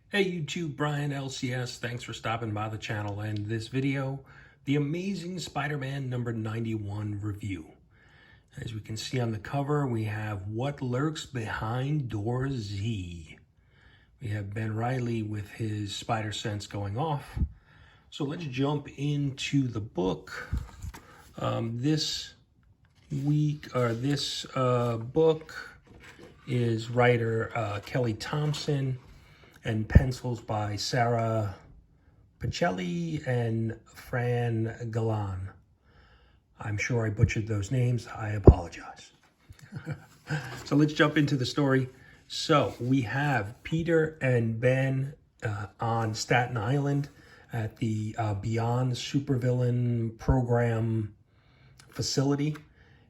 Hey YouTube, Brian LCS, thanks for stopping by the channel and this video, the Amazing Spider-Man number 91 review. As we can see on the cover, we have What Lurks Behind Door Z. We have Ben Reilly with his spider sense going off. So let's jump into the book. This book is writer Kelly Thompson, and pencils by Sarah Pacelli and Fran Galan. I'm sure I butchered those names. I apologize. So let's jump into the story. So we have Peter and Ben on Staten Island at the Beyond Supervillain Program facility.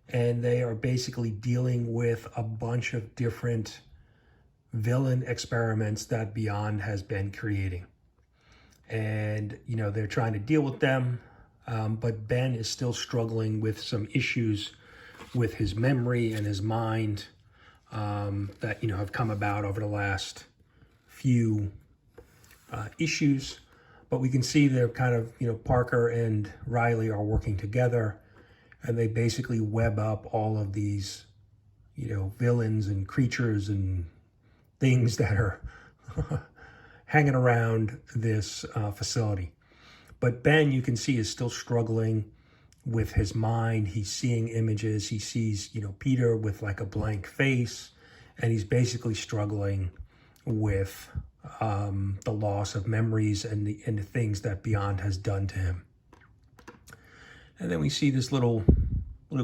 And they are basically dealing with a bunch of different villain experiments that Beyond has been creating. And, they're trying to deal with them, but Ben is still struggling with some issues with his memory and his mind that, have come about over the last few issues. But we can see they're kind of, Parker and Riley are working together, and they basically web up all of these, villains and creatures and things that are hanging around this facility. But Ben, you can see, is still struggling with his mind. He's seeing images. He sees, Peter with like a blank face, and he's basically struggling with the loss of memories and the things that Beyond has done to him. And then we see this little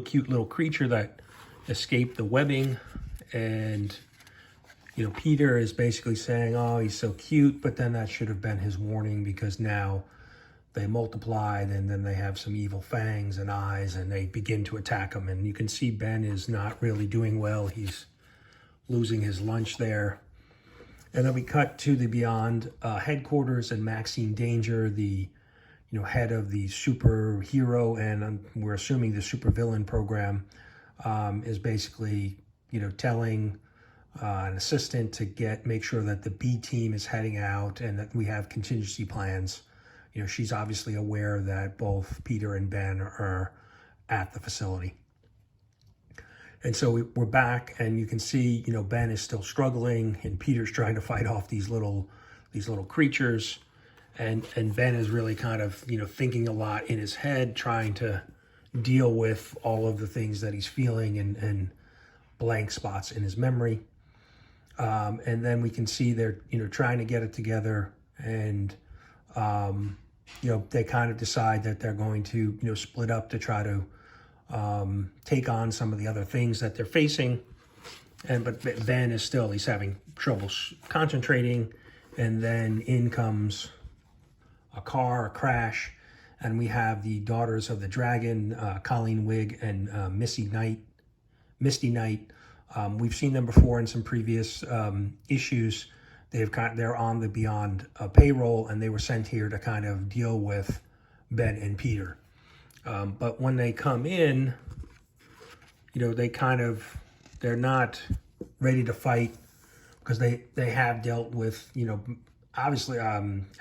cute little creature that escaped the webbing, and Peter is basically saying, oh, he's so cute, but then that should have been his warning, because now they multiplied and then they have some evil fangs and eyes and they begin to attack him. And you can see Ben is not really doing well. He's losing his lunch there. And then we cut to the Beyond headquarters, and Maxine Danger, the head of the superhero and we're assuming the supervillain program, is basically telling an assistant to make sure that the B team is heading out and that we have contingency plans. She's obviously aware that both Peter and Ben are at the facility. And so we're back, and you can see, Ben is still struggling, and Peter's trying to fight off these little creatures. And Ben is really kind of, thinking a lot in his head, trying to deal with all of the things that he's feeling and blank spots in his memory. And then we can see they're, trying to get it together, and, they kind of decide that they're going to, split up to try to take on some of the other things that they're facing. But Ben is still, he's having trouble concentrating, and then in comes a crash, and we have the Daughters of the Dragon, Colleen Wigg and Misty Knight. We've seen them before in some previous issues. They're on the Beyond payroll, and they were sent here to kind of deal with Ben and Peter. But when they come in, they're not ready to fight, because they have dealt with, obviously,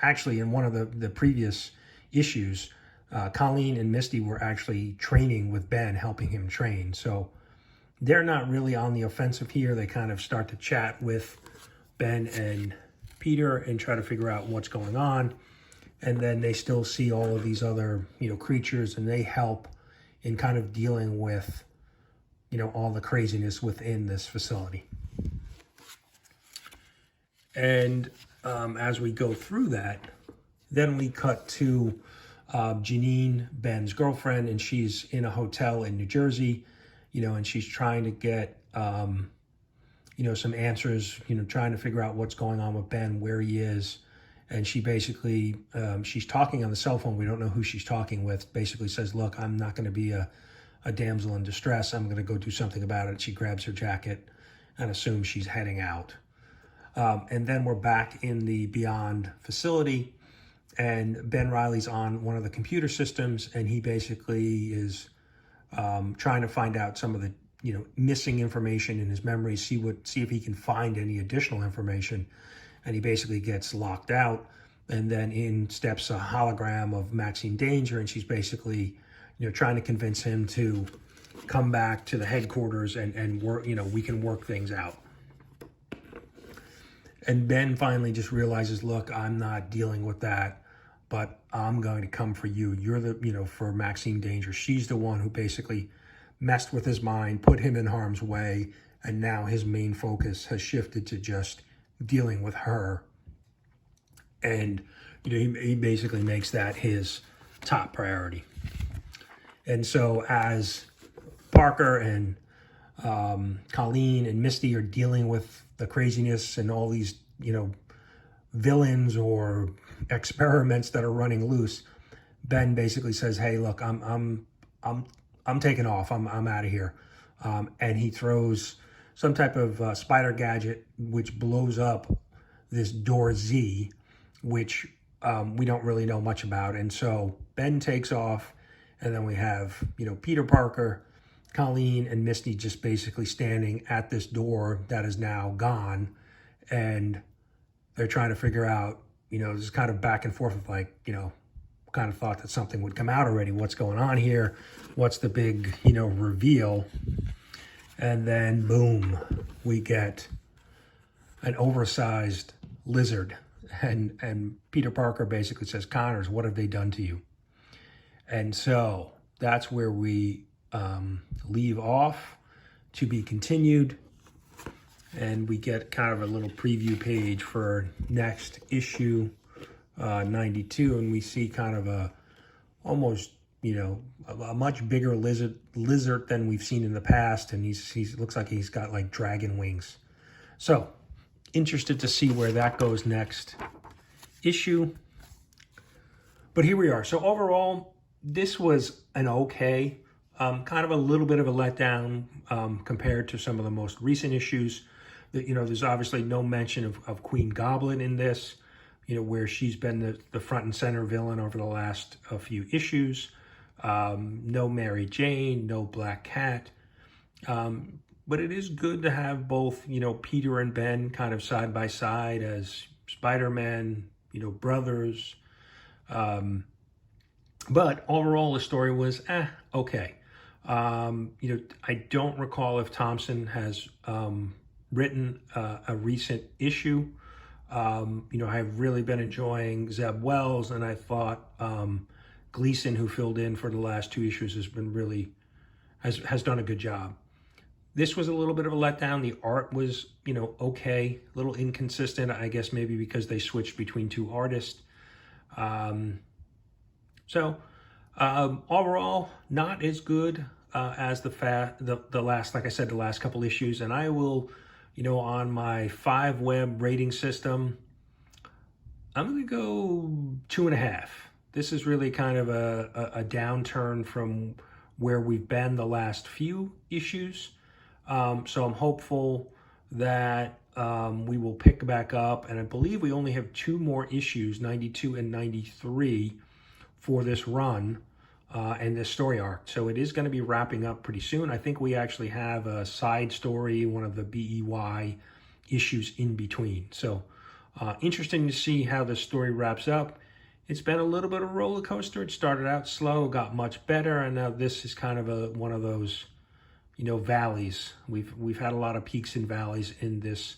actually in one of the previous issues, Colleen and Misty were actually training with Ben, helping him train. So they're not really on the offensive here. They kind of start to chat with Ben and Peter and try to figure out what's going on. And then they still see all of these other, creatures, and they help in kind of dealing with, all the craziness within this facility. And as we go through that, then we cut to Janine, Ben's girlfriend, and she's in a hotel in New Jersey, and she's trying to get, some answers, trying to figure out what's going on with Ben, where he is. And she basically, she's talking on the cell phone. We don't know who she's talking with. Basically says, look, I'm not going to be a damsel in distress. I'm going to go do something about it. She grabs her jacket and assumes she's heading out. And then we're back in the Beyond facility, and Ben Reilly's on one of the computer systems, and he basically is trying to find out some of the missing information in his memory, see if he can find any additional information. and he basically gets locked out. And then in steps a hologram of Maxine Danger, and she's basically, trying to convince him to come back to the headquarters and work, we can work things out. And Ben finally just realizes, look, I'm not dealing with that, but I'm going to come for you. You're the, for Maxine Danger. She's the one who basically messed with his mind, put him in harm's way, and now his main focus has shifted to just dealing with her. And, he basically makes that his top priority. And so as Parker and Colleen and Misty are dealing with the craziness and all these, villains or experiments that are running loose, Ben basically says, "Hey, look, I'm taking off. I'm out of here," and he throws some type of spider gadget which blows up this door Z, which we don't really know much about. And so Ben takes off, and then we have Peter Parker, Colleen, and Misty just basically standing at this door that is now gone, and they're trying to figure out, this kind of back and forth of like, kind of thought that something would come out already. What's going on here? What's the big, reveal? And then boom, we get an oversized lizard, and Peter Parker basically says, "Connors, what have they done to you?" And so that's where we leave off, to be continued. And we get kind of a little preview page for next issue, 92, and we see kind of a almost, a much bigger lizard than we've seen in the past, and he looks like he's got like dragon wings. So interested to see where that goes next issue. But here we are. So overall, this was an okay, kind of a little bit of a letdown compared to some of the most recent issues. There's obviously no mention of Queen Goblin in this, where she's been the front and center villain over the last few issues. No Mary Jane, no Black Cat. But it is good to have both, Peter and Ben kind of side by side as Spider-Man, brothers. But overall, the story was okay. I don't recall if Thompson has written a recent issue. I've really been enjoying Zeb Wells, and I thought Gleason, who filled in for the last two issues, has been really has done a good job. This was a little bit of a letdown. The art was, okay, a little inconsistent, I guess maybe because they switched between two artists. So overall, not as good as the last, like I said, the last couple issues. And I will, on my 5-web rating system, I'm going to go 2.5. This is really kind of a downturn from where we've been the last few issues. So I'm hopeful that we will pick back up. And I believe we only have 2 more issues, 92 and 93, for this run and this story arc. So it is going to be wrapping up pretty soon. I think we actually have a side story, one of the BEY issues in between. So interesting to see how the story wraps up. It's been a little bit of a roller coaster. It started out slow, got much better, and now this is kind of one of those, valleys. We've had a lot of peaks and valleys in this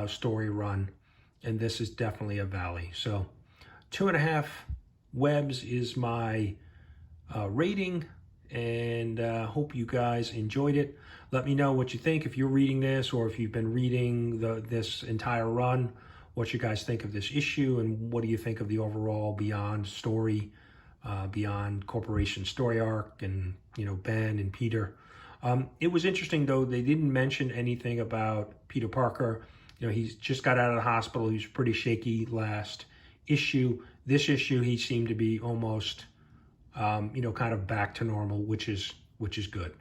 story run, and this is definitely a valley. So 2.5 webs is my rating, and hope you guys enjoyed it. Let me know what you think if you're reading this, or if you've been reading this entire run, what you guys think of this issue, and what do you think of the overall Beyond story, Beyond Corporation story arc, and Ben and Peter. It was interesting though, they didn't mention anything about Peter Parker. He's just got out of the hospital. He was pretty shaky last issue. This issue, he seemed to be almost kind of back to normal, which is good.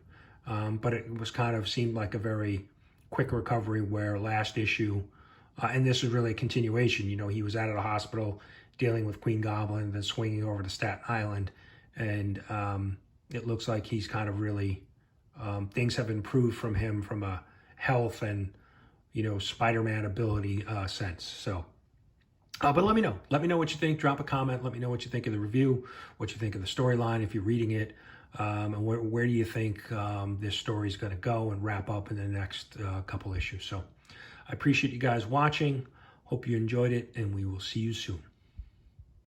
But it was seemed like a very quick recovery, where last issue, and this is really a continuation. He was out of the hospital dealing with Queen Goblin, then swinging over to Staten Island, and it looks like he's kind of really, things have improved from him from a health and, Spider-Man ability sense. So But let me know. Let me know what you think. Drop a comment. Let me know what you think of the review, what you think of the storyline if you're reading it, and where do you think this story is going to go and wrap up in the next couple issues. So I appreciate you guys watching. Hope you enjoyed it, and we will see you soon.